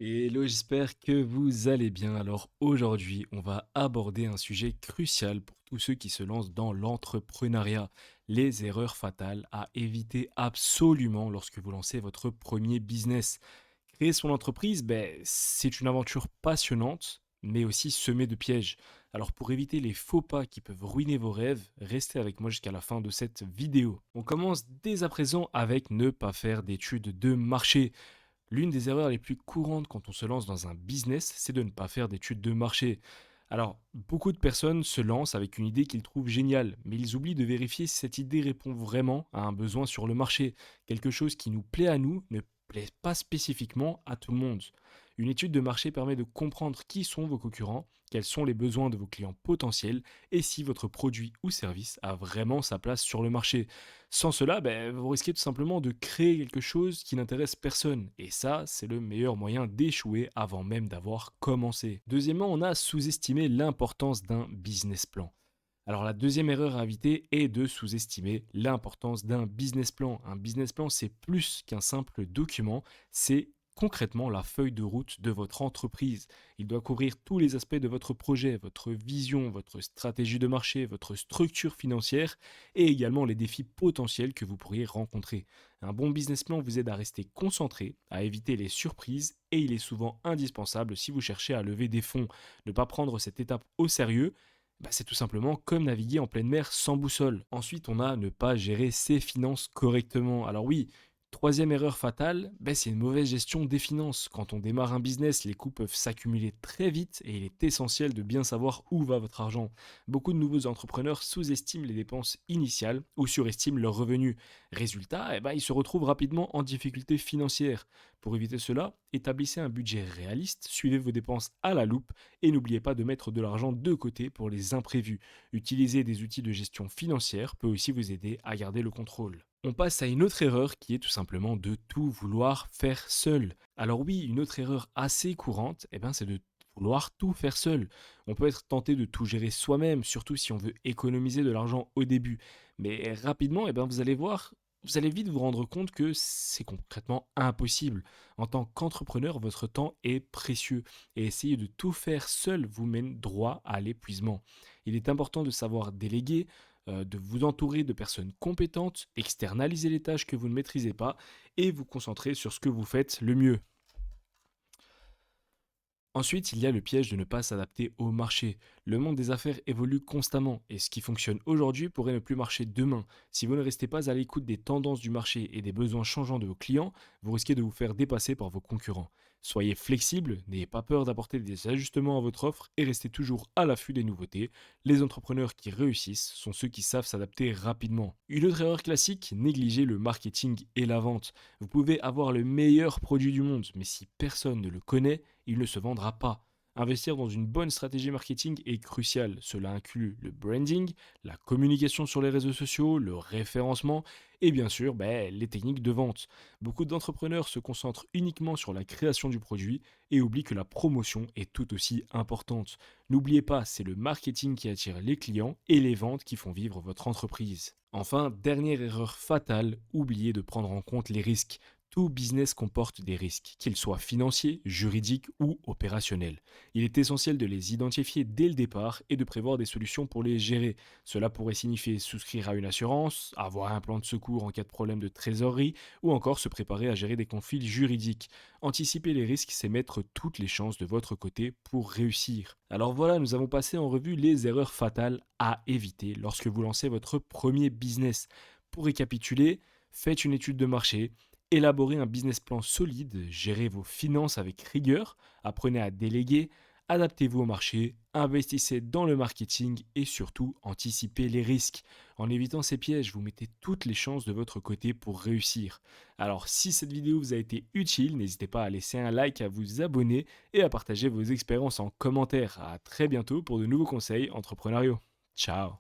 Hello, j'espère que vous allez bien. Alors aujourd'hui, on va aborder un sujet crucial pour tous ceux qui se lancent dans l'entrepreneuriat, les erreurs fatales à éviter absolument lorsque vous lancez votre premier business. Créer son entreprise, c'est une aventure passionnante, mais aussi semée de pièges. Alors pour éviter les faux pas qui peuvent ruiner vos rêves, restez avec moi jusqu'à la fin de cette vidéo. On commence dès à présent avec ne pas faire d'études de marché. L'une des erreurs les plus courantes quand on se lance dans un business, c'est de ne pas faire d'études de marché. Alors, beaucoup de personnes se lancent avec une idée qu'ils trouvent géniale, mais ils oublient de vérifier si cette idée répond vraiment à un besoin sur le marché. Quelque chose qui nous plaît à nous ne plaît pas spécifiquement à tout le monde. Une étude de marché permet de comprendre qui sont vos concurrents, quels sont les besoins de vos clients potentiels et si votre produit ou service a vraiment sa place sur le marché. Sans cela, vous risquez tout simplement de créer quelque chose qui n'intéresse personne. Et ça, c'est le meilleur moyen d'échouer avant même d'avoir commencé. Deuxièmement, on a sous-estimé l'importance d'un business plan. Alors la deuxième erreur à éviter est de sous-estimer l'importance d'un business plan. Un business plan, c'est plus qu'un simple document, c'est concrètement la feuille de route de votre entreprise. Il doit couvrir tous les aspects de votre projet, votre vision, votre stratégie de marché, votre structure financière et également les défis potentiels que vous pourriez rencontrer. Un bon business plan vous aide à rester concentré, à éviter les surprises et il est souvent indispensable si vous cherchez à lever des fonds. Ne pas prendre cette étape au sérieux, c'est tout simplement comme naviguer en pleine mer sans boussole. Ensuite, on a ne pas gérer ses finances correctement. Alors oui, troisième erreur fatale, c'est une mauvaise gestion des finances. Quand on démarre un business, les coûts peuvent s'accumuler très vite et il est essentiel de bien savoir où va votre argent. Beaucoup de nouveaux entrepreneurs sous-estiment les dépenses initiales ou surestiment leurs revenus. Résultat, ils se retrouvent rapidement en difficulté financière. Pour éviter cela, établissez un budget réaliste, suivez vos dépenses à la loupe et n'oubliez pas de mettre de l'argent de côté pour les imprévus. Utiliser des outils de gestion financière peut aussi vous aider à garder le contrôle. On passe à une autre erreur qui est tout simplement de tout vouloir faire seul. Alors oui, une autre erreur assez courante, c'est de vouloir tout faire seul. On peut être tenté de tout gérer soi-même, surtout si on veut économiser de l'argent au début. Mais rapidement, vous allez voir, vous allez vite vous rendre compte que c'est concrètement impossible. En tant qu'entrepreneur, votre temps est précieux et essayer de tout faire seul vous mène droit à l'épuisement. Il est important de savoir déléguer, de vous entourer de personnes compétentes, externaliser les tâches que vous ne maîtrisez pas et vous concentrer sur ce que vous faites le mieux. Ensuite, il y a le piège de ne pas s'adapter au marché. Le monde des affaires évolue constamment et ce qui fonctionne aujourd'hui pourrait ne plus marcher demain. Si vous ne restez pas à l'écoute des tendances du marché et des besoins changeants de vos clients, vous risquez de vous faire dépasser par vos concurrents. Soyez flexible, n'ayez pas peur d'apporter des ajustements à votre offre et restez toujours à l'affût des nouveautés. Les entrepreneurs qui réussissent sont ceux qui savent s'adapter rapidement. Une autre erreur classique, négliger le marketing et la vente. Vous pouvez avoir le meilleur produit du monde, mais si personne ne le connaît, il ne se vendra pas. Investir dans une bonne stratégie marketing est crucial. Cela inclut le branding, la communication sur les réseaux sociaux, le référencement et bien sûr les techniques de vente. Beaucoup d'entrepreneurs se concentrent uniquement sur la création du produit et oublient que la promotion est tout aussi importante. N'oubliez pas, c'est le marketing qui attire les clients et les ventes qui font vivre votre entreprise. Enfin, dernière erreur fatale, oubliez de prendre en compte les risques. Tout business comporte des risques, qu'ils soient financiers, juridiques ou opérationnels. Il est essentiel de les identifier dès le départ et de prévoir des solutions pour les gérer. Cela pourrait signifier souscrire à une assurance, avoir un plan de secours en cas de problème de trésorerie ou encore se préparer à gérer des conflits juridiques. Anticiper les risques, c'est mettre toutes les chances de votre côté pour réussir. Alors voilà, nous avons passé en revue les erreurs fatales à éviter lorsque vous lancez votre premier business. Pour récapituler, faites une étude de marché, élaborez un business plan solide, gérez vos finances avec rigueur, apprenez à déléguer, adaptez-vous au marché, investissez dans le marketing et surtout anticipez les risques. En évitant ces pièges, vous mettez toutes les chances de votre côté pour réussir. Alors si cette vidéo vous a été utile, n'hésitez pas à laisser un like, à vous abonner et à partager vos expériences en commentaire. À très bientôt pour de nouveaux conseils entrepreneuriaux. Ciao.